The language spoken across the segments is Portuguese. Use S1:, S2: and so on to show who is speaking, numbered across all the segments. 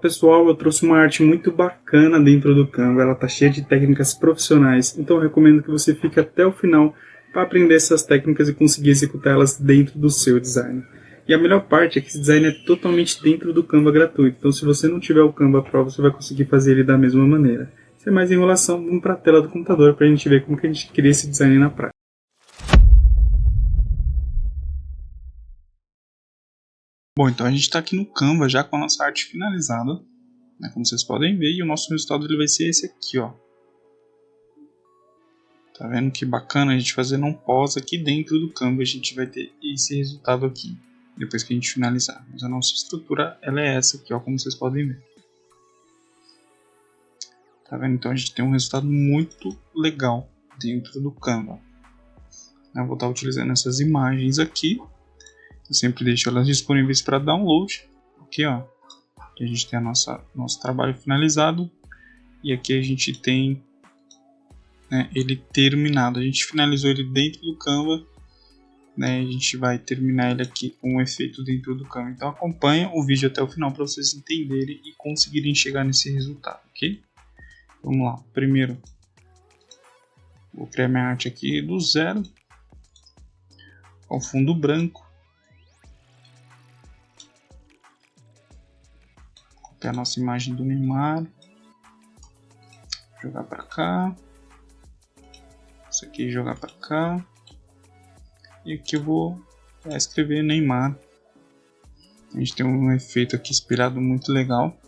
S1: pessoal, eu trouxe uma arte muito bacana dentro do Canva, ela tá cheia de técnicas profissionais, então eu recomendo que você fique até o final para aprender essas técnicas e conseguir executá-las dentro do seu design. E a melhor parte é que esse design é totalmente dentro do Canva gratuito, então se você não tiver o Canva Pro, você vai conseguir fazer ele da mesma maneira. Sem mais enrolação, vamos para a tela do computador para a gente ver como que a gente cria esse design na prática. Bom, então a gente está aqui no Canva já com a nossa arte finalizada, né, como vocês podem ver, e o nosso resultado ele vai ser esse aqui, ó. Tá vendo que bacana a gente fazendo um pós aqui dentro do Canva, a gente vai ter esse resultado aqui, depois que a gente finalizar. Mas a nossa estrutura ela é essa aqui, ó, como vocês podem ver. Tá vendo? Então a gente tem um resultado muito legal dentro do Canva. Eu vou estar utilizando essas imagens aqui. Eu sempre deixo elas disponíveis para download. Aqui, ó, aqui a gente tem nosso trabalho finalizado e aqui a gente tem, né, ele terminado. A gente finalizou ele dentro do Canva, né? A gente vai terminar ele aqui com um efeito dentro do Canva. Então acompanha o vídeo até o final para vocês entenderem e conseguirem chegar nesse resultado, ok? Vamos lá. Primeiro, vou criar minha arte aqui do zero, com fundo branco. A nossa imagem do Neymar, jogar para cá, isso aqui jogar para cá, e aqui eu vou escrever Neymar. A gente tem um efeito aqui inspirado muito legal,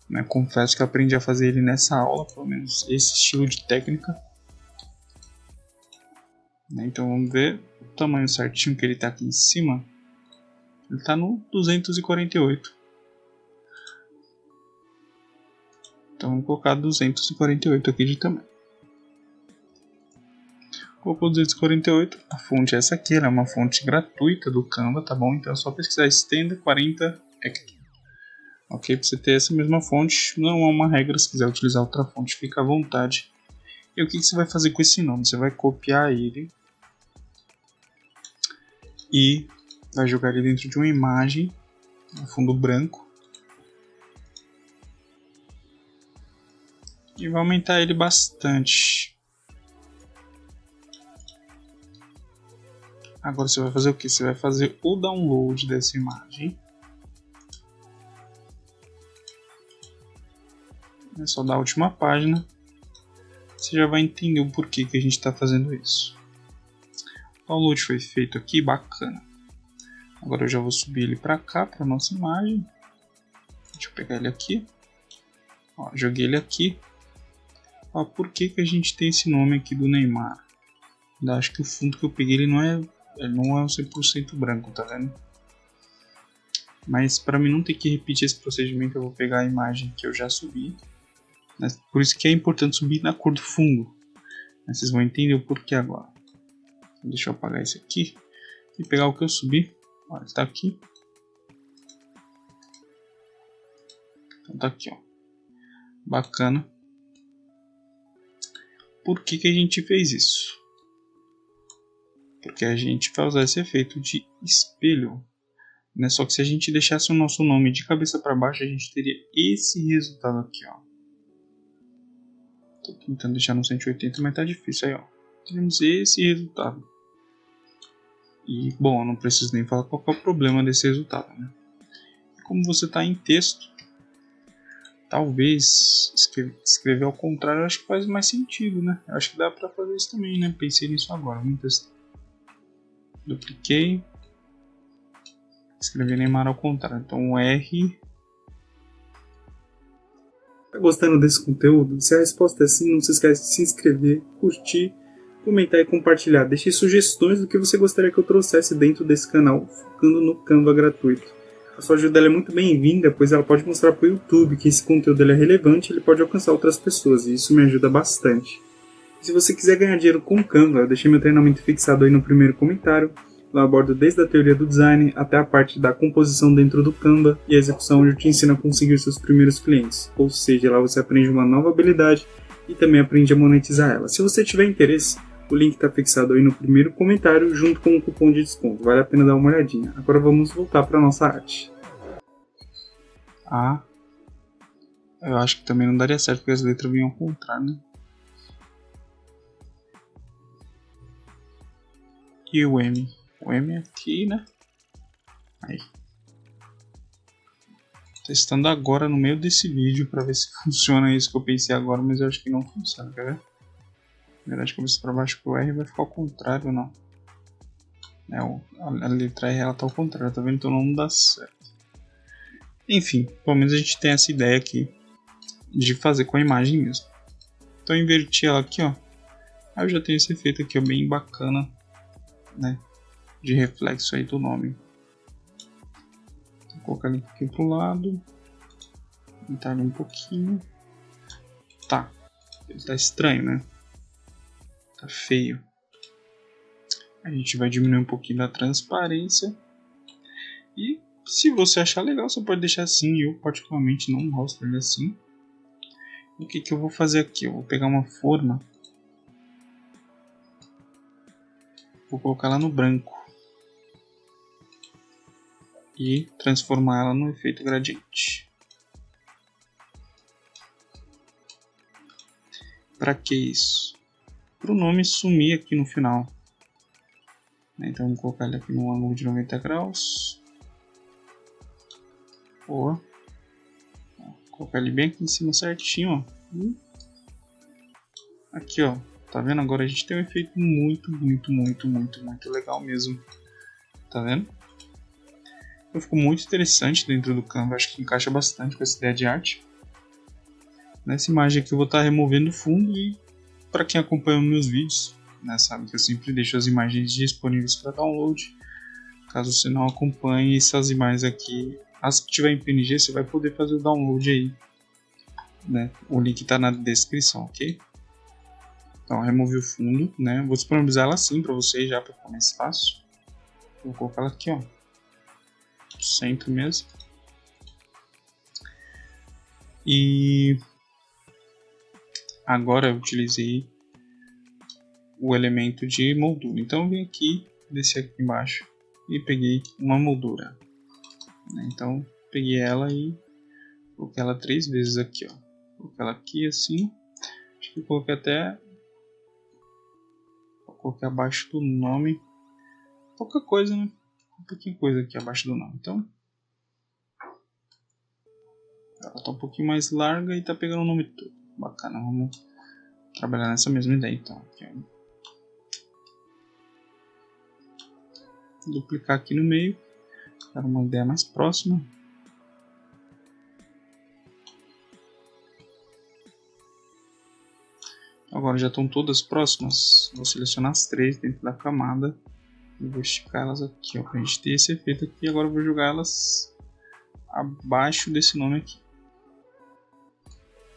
S1: né? Confesso que eu aprendi a fazer ele nessa aula, pelo menos esse estilo de técnica, né? Então vamos ver o tamanho certinho que ele está aqui em cima. Ele está no 248. Então vamos colocar 248 aqui de tamanho. Colocou 248, a fonte é essa aqui, ela é uma fonte gratuita do Canva, tá bom? Então é só pesquisar Extender 40 Hecto. Ok, para você ter essa mesma fonte, não é uma regra, se quiser utilizar outra fonte, fica à vontade. E o que você vai fazer com esse nome? Você vai copiar ele e vai jogar ele dentro de uma imagem, no fundo branco. E vai aumentar ele bastante. Agora você vai fazer o que? Você vai fazer o download dessa imagem. É só dar a última página. Você já vai entender o porquê que a gente está fazendo isso. O download foi feito aqui, bacana. Agora eu já vou subir ele para cá, para nossa imagem. Deixa eu pegar ele aqui. Ó, joguei ele aqui. Ó, por que a gente tem esse nome aqui do Neymar? Eu acho que o fundo que eu peguei ele não é 100% branco, tá vendo? Mas para mim não ter que repetir esse procedimento, eu vou pegar a imagem que eu já subi. Por isso que é importante subir na cor do fundo. Vocês vão entender o porquê agora. Deixa eu apagar esse aqui e pegar o que eu subi. Ó, ele tá aqui. Então tá aqui, ó. Bacana. Por que a gente fez isso? Porque a gente vai usar esse efeito de espelho, né? Só que se a gente deixasse o nosso nome de cabeça para baixo, a gente teria esse resultado aqui, ó. Tô tentando deixar no 180, mas tá difícil aí, ó. Temos esse resultado. E, bom, eu não preciso nem falar qual é o problema desse resultado, né? Como você tá em texto, talvez escrever ao contrário, eu acho que faz mais sentido, né? Eu acho que dá pra fazer isso também, né? Pensei nisso agora, vamos testar. Dupliquei. Escrevi Neymar ao contrário, então o R. Tá gostando desse conteúdo? Se a resposta é sim, não se esquece de se inscrever, curtir, comentar e compartilhar. Deixe sugestões do que você gostaria que eu trouxesse dentro desse canal, focando no Canva gratuito. A sua ajuda é muito bem-vinda, pois ela pode mostrar para o YouTube que esse conteúdo é relevante e ele pode alcançar outras pessoas, e isso me ajuda bastante. E se você quiser ganhar dinheiro com Canva, eu deixei meu treinamento fixado aí no primeiro comentário. Lá eu abordo desde a teoria do design até a parte da composição dentro do Canva e a execução, onde eu te ensino a conseguir seus primeiros clientes. Ou seja, lá você aprende uma nova habilidade e também aprende a monetizar ela. Se você tiver interesse, o link está fixado aí no primeiro comentário, junto com um cupom de desconto. Vale a pena dar uma olhadinha. Agora vamos voltar para a nossa arte. A, Eu acho que também não daria certo porque as letras vinham ao contrário, né? E o M? O M aqui, né? Aí. Testando agora no meio desse vídeo pra ver se funciona isso que eu pensei agora, mas eu acho que não funciona, quer ver? Na verdade, cabeça pra baixo que o R vai ficar ao contrário, não. A letra R ela tá ao contrário, tá vendo? Então não dá certo. Enfim, pelo menos a gente tem essa ideia aqui de fazer com a imagem mesmo. Então eu inverti ela aqui, ó. Aí eu já tenho esse efeito aqui, ó, bem bacana, né? De reflexo aí do nome. Vou colocar ele aqui pro lado. Aumentar ele um pouquinho. Tá. Ele tá estranho, né? Tá feio. A gente vai diminuir um pouquinho da transparência. E se você achar legal, você pode deixar assim. Eu particularmente não gosto dele assim. O que eu vou fazer aqui? Eu vou pegar uma forma. Vou colocar ela no branco. E transformar ela no efeito gradiente. Para que isso? Para o nome sumir aqui no final. Então vamos colocar ele aqui no ângulo de 90 graus. Boa. Vou colocar ele bem aqui em cima certinho, ó. E aqui, ó. Tá vendo? Agora a gente tem um efeito muito legal mesmo. Tá vendo? Então ficou muito interessante dentro do Canva. Acho que encaixa bastante com essa ideia de arte. Nessa imagem aqui eu vou estar removendo o fundo e para quem acompanha os meus vídeos, né, sabe que eu sempre deixo as imagens disponíveis para download. Caso você não acompanhe essas imagens aqui, as que tiver em PNG, você vai poder fazer o download aí, né? O link está na descrição, ok? Então, removi o fundo, né? Vou disponibilizar ela assim para vocês já para ficar mais fácil. Vou colocar ela aqui, ó, no centro mesmo. E agora eu utilizei o elemento de moldura. Então eu vim aqui, desci aqui embaixo e peguei uma moldura. Então peguei ela e coloquei ela 3 vezes aqui, ó. Coloquei ela aqui assim. Acho que eu coloquei até. Coloquei abaixo do nome. Pouca coisa, né? Um pouquinho coisa aqui abaixo do nome. Então ela tá um pouquinho mais larga e tá pegando o nome todo. Bacana, vamos trabalhar nessa mesma ideia então. Aqui, ó. Duplicar aqui no meio para uma ideia mais próxima. Agora já estão todas próximas. Vou selecionar as 3 dentro da camada e vou esticar elas aqui, ó, para a gente ter esse efeito aqui. Agora eu vou jogar elas abaixo desse nome aqui.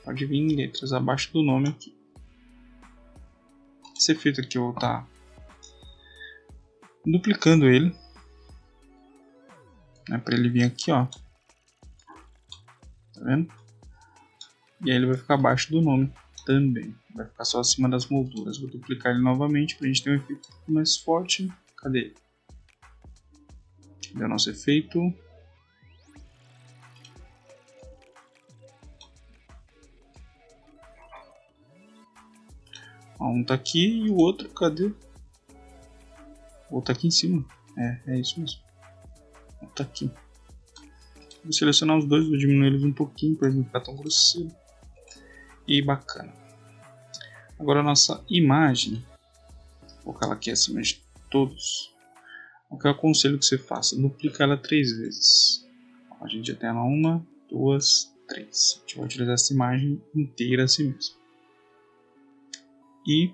S1: Pode vir em letras abaixo do nome aqui. Esse efeito aqui eu vou estar duplicando ele, né, para ele vir aqui, ó. Tá vendo? E aí ele vai ficar abaixo do nome também. Vai ficar só acima das molduras. Vou duplicar ele novamente para a gente ter um efeito mais forte. Cadê ele? Cadê o nosso efeito? Um tá aqui e o outro, cadê? O outro tá aqui em cima. É isso mesmo. O outro tá aqui. Vou selecionar os dois, vou diminuir eles um pouquinho para eles não ficar tão grosseiro. E bacana. Agora a nossa imagem, vou colocar ela aqui acima de todos. O que eu aconselho que você faça? Duplica ela 3 vezes. A gente já tem ela 1, 2, 3. A gente vai utilizar essa imagem inteira assim mesmo. E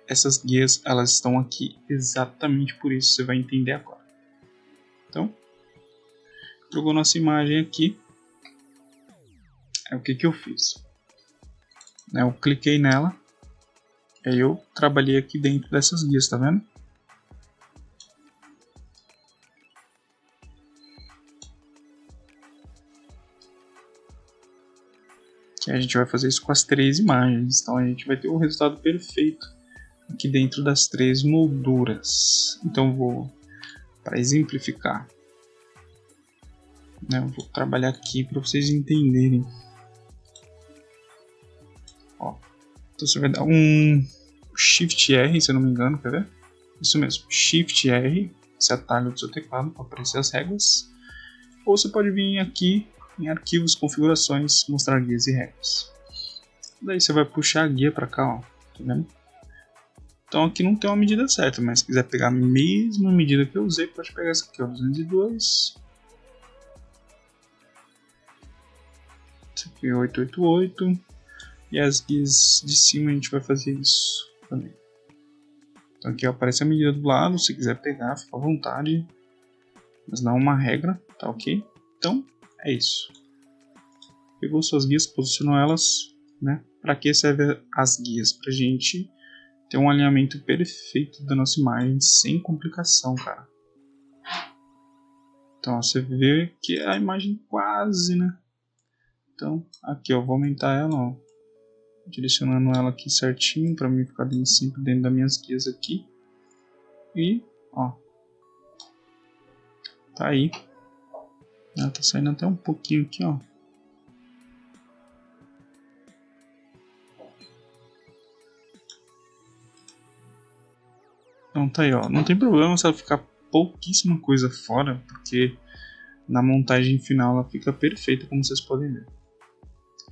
S1: essas guias elas estão aqui exatamente por isso, você vai entender agora. Então, jogou nossa imagem aqui. O que eu fiz? Eu cliquei nela. E aí eu trabalhei aqui dentro dessas guias, tá vendo? Que a gente vai fazer isso com as 3 imagens. Então a gente vai ter o resultado perfeito aqui dentro das 3 molduras. Então vou, para exemplificar, eu vou trabalhar aqui para vocês entenderem Ó. Então você vai dar um Shift R, se eu não me engano, quer ver? Isso mesmo, Shift R, esse atalho do seu teclado para aparecer as regras. Ou você pode vir aqui em arquivos, configurações, mostrar guias e regras. Daí você vai puxar a guia para cá, ó, tá vendo? Então aqui não tem uma medida certa, mas se quiser pegar a mesma medida que eu usei, pode pegar essa aqui, ó, 202. Essa aqui é 888. E as guias de cima a gente vai fazer isso também. Então aqui ó, aparece a medida do lado, se quiser pegar, fica à vontade. Mas não é uma regra, tá ok? Então é isso. Pegou suas guias, posicionou elas, né? Para que servem as guias? Pra gente ter um alinhamento perfeito da nossa imagem sem complicação, cara. Então ó, você vê que a imagem quase, né? Então aqui eu vou aumentar ela, ó. Direcionando ela aqui certinho para mim ficar sempre dentro das minhas guias aqui. E ó, tá aí. Ela tá saindo até um pouquinho aqui, ó. Então tá aí, ó. Não tem problema se ela ficar pouquíssima coisa fora, porque na montagem final ela fica perfeita, como vocês podem ver.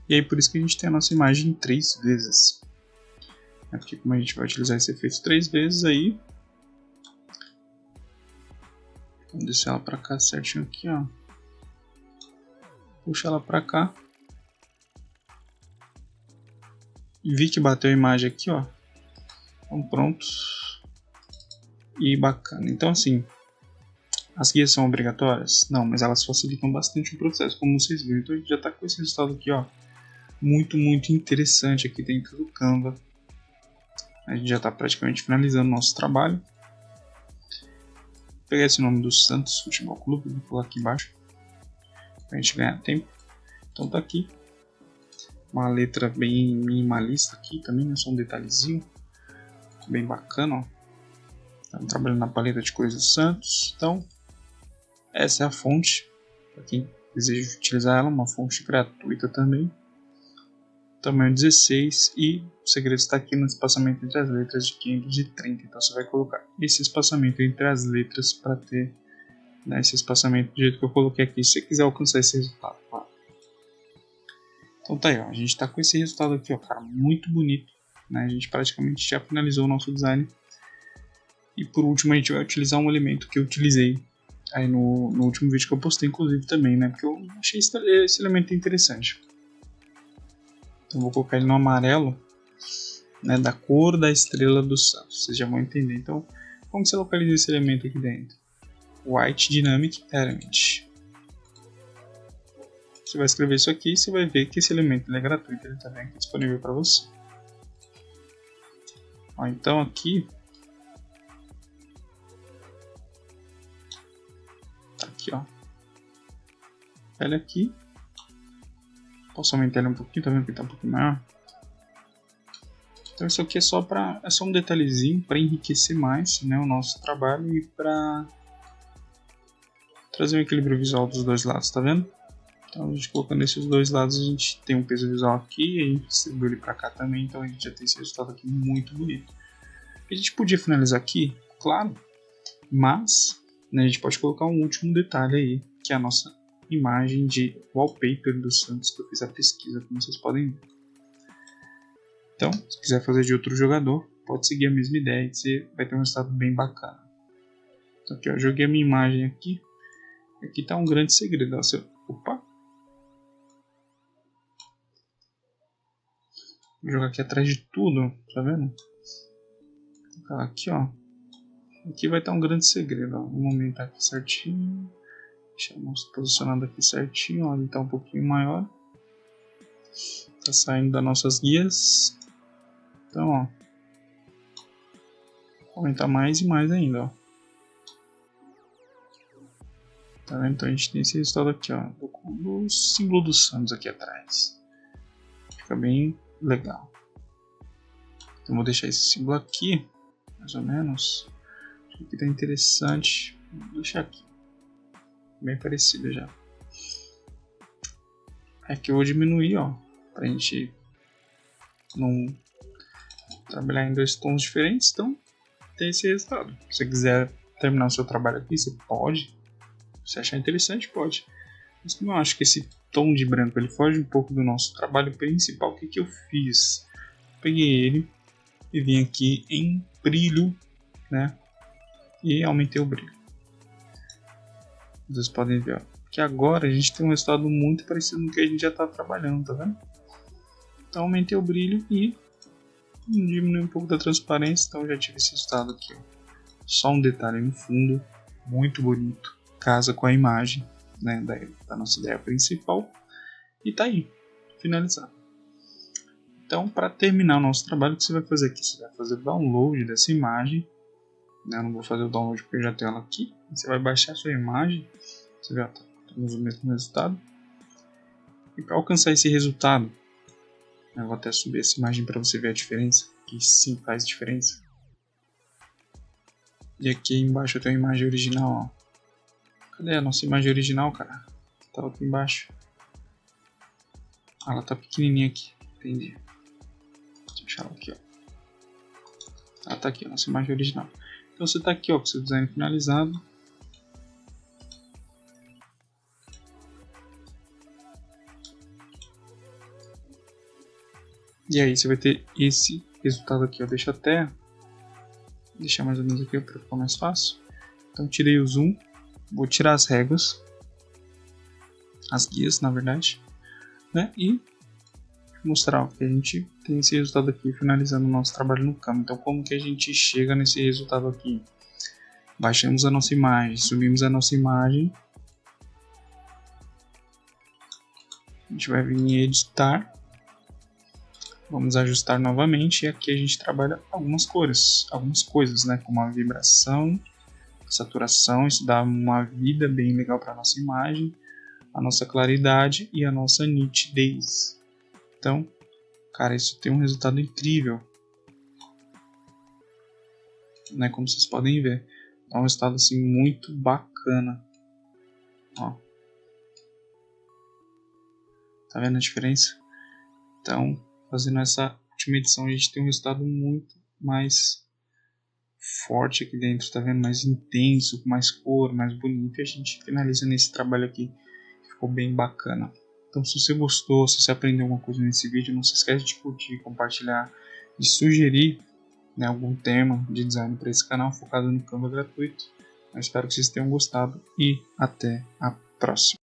S1: E aí por isso que a gente tem a nossa imagem 3 vezes. Aqui como a gente vai utilizar esse efeito 3 vezes aí. Vamos descer ela pra cá certinho aqui, ó. Puxa ela pra cá. E vi que bateu a imagem aqui, ó. Então pronto. E bacana. Então assim, as guias são obrigatórias? Não, mas elas facilitam bastante o processo, como vocês viram. Então a gente já tá com esse resultado aqui, ó. Muito interessante aqui dentro do Canva. A gente já está praticamente finalizando o nosso trabalho. Vou pegar esse nome do Santos Futebol Clube, vou colocar aqui embaixo, para a gente ganhar tempo. Então tá aqui. Uma letra bem minimalista aqui também, né? Só um detalhezinho. Bem bacana, ó. Estamos trabalhando na paleta de cores do Santos. Então, essa é a fonte. Para quem deseja utilizar ela, uma fonte gratuita também. Tamanho 16 e o segredo está aqui no espaçamento entre as letras de 530. Então você vai colocar esse espaçamento entre as letras para ter, né, esse espaçamento do jeito que eu coloquei aqui, se você quiser alcançar esse resultado, claro. Então tá aí, ó, a gente está com esse resultado aqui, ó, cara, muito bonito, né? A gente praticamente já finalizou o nosso design. E por último a gente vai utilizar um elemento que eu utilizei aí no último vídeo que eu postei, inclusive também, né? Porque eu achei esse elemento interessante. Então vou colocar ele no amarelo, né, da cor da estrela do Santos. Vocês já vão entender. Então, como você localiza esse elemento aqui dentro? White Dynamic Element. Você vai escrever isso aqui e você vai ver que esse elemento é gratuito. Ele também está disponível para você. Ó, então aqui, tá aqui, ó. Olha aqui. Posso aumentar ele um pouquinho, tá vendo que tá um pouquinho maior? Então isso aqui é só um detalhezinho para enriquecer mais, né, o nosso trabalho e para trazer um equilíbrio visual dos dois lados, tá vendo? Então a gente colocando esses dois lados a gente tem um peso visual aqui e a gente distribui ele para cá também, então a gente já tem esse resultado aqui muito bonito. A gente podia finalizar aqui, claro, mas, né, a gente pode colocar um último detalhe aí, que é a nossa imagem de wallpaper do Santos, que eu fiz a pesquisa, como vocês podem ver. Então, se quiser fazer de outro jogador, pode seguir a mesma ideia, que você vai ter um resultado bem bacana. Então aqui, ó, joguei a minha imagem aqui. Aqui está um grande segredo. Ó, opa! Vou jogar aqui atrás de tudo, tá vendo? Aqui, ó. Aqui vai estar um grande segredo, ó. Vamos aumentar aqui certinho. Deixamos posicionado aqui certinho, ó. Ele está um pouquinho maior. Tá saindo das nossas guias. Então, ó. Vou aumentar mais e mais ainda, ó. Tá vendo? Então a gente tem esse resultado aqui, ó. Do símbolo do Santos aqui atrás. Fica bem legal. Então vou deixar esse símbolo aqui, mais ou menos. Aqui tá interessante. Vou deixar aqui. Bem parecido já. Aqui eu vou diminuir, ó. Pra gente não trabalhar em 2 tons diferentes, então tem esse resultado. Se você quiser terminar o seu trabalho aqui, você pode. Se você achar interessante, pode. Mas como eu acho que esse tom de branco ele foge um pouco do nosso trabalho principal, o que eu fiz? Peguei ele e vim aqui em brilho, né? E aumentei o brilho. Vocês podem ver, ó, que agora a gente tem um resultado muito parecido com o que a gente já está trabalhando, tá vendo? Então aumentei o brilho e diminui um pouco da transparência, então já tive esse resultado aqui, ó. Só um detalhe no fundo, muito bonito, casa com a imagem, né, da nossa ideia principal, e tá aí, finalizado. Então, para terminar o nosso trabalho, o que você vai fazer aqui? Você vai fazer o download dessa imagem, né? Eu não vou fazer o download porque eu já tenho ela aqui. Você vai baixar a sua imagem, você vê, temos o mesmo resultado. E para alcançar esse resultado, eu vou até subir essa imagem para você ver a diferença, que sim faz diferença. E aqui embaixo eu tenho a imagem original, ó. Cadê a nossa imagem original, cara? Tá aqui embaixo. Ah, ela tá pequenininha aqui, entendi. Deixa eu deixar ela aqui, ó. Ela tá aqui, a nossa imagem original. Então você tá aqui, ó, com seu design finalizado. E aí você vai ter esse resultado aqui, ó. Deixa até deixar mais ou menos aqui para ficar mais fácil. Então tirei o zoom, vou tirar as réguas, as guias na verdade, né? E mostrar, ó, que a gente tem esse resultado aqui finalizando o nosso trabalho no Canva. Então como que a gente chega nesse resultado aqui? Baixamos a nossa imagem, subimos a nossa imagem. A gente vai vir em editar. Vamos ajustar novamente e aqui a gente trabalha algumas cores, algumas coisas, né? Como a vibração, a saturação, isso dá uma vida bem legal para a nossa imagem, a nossa claridade e a nossa nitidez. Então, cara, isso tem um resultado incrível, né? Como vocês podem ver, é um resultado assim muito bacana. Ó. Tá vendo a diferença? Então, fazendo essa última edição, a gente tem um resultado muito mais forte aqui dentro, tá vendo? Mais intenso, com mais cor, mais bonito. E a gente finaliza nesse trabalho aqui, que ficou bem bacana. Então, se você gostou, se você aprendeu alguma coisa nesse vídeo, não se esquece de curtir, compartilhar, de sugerir, né, algum tema de design para esse canal focado no Canva gratuito. Eu espero que vocês tenham gostado e até a próxima.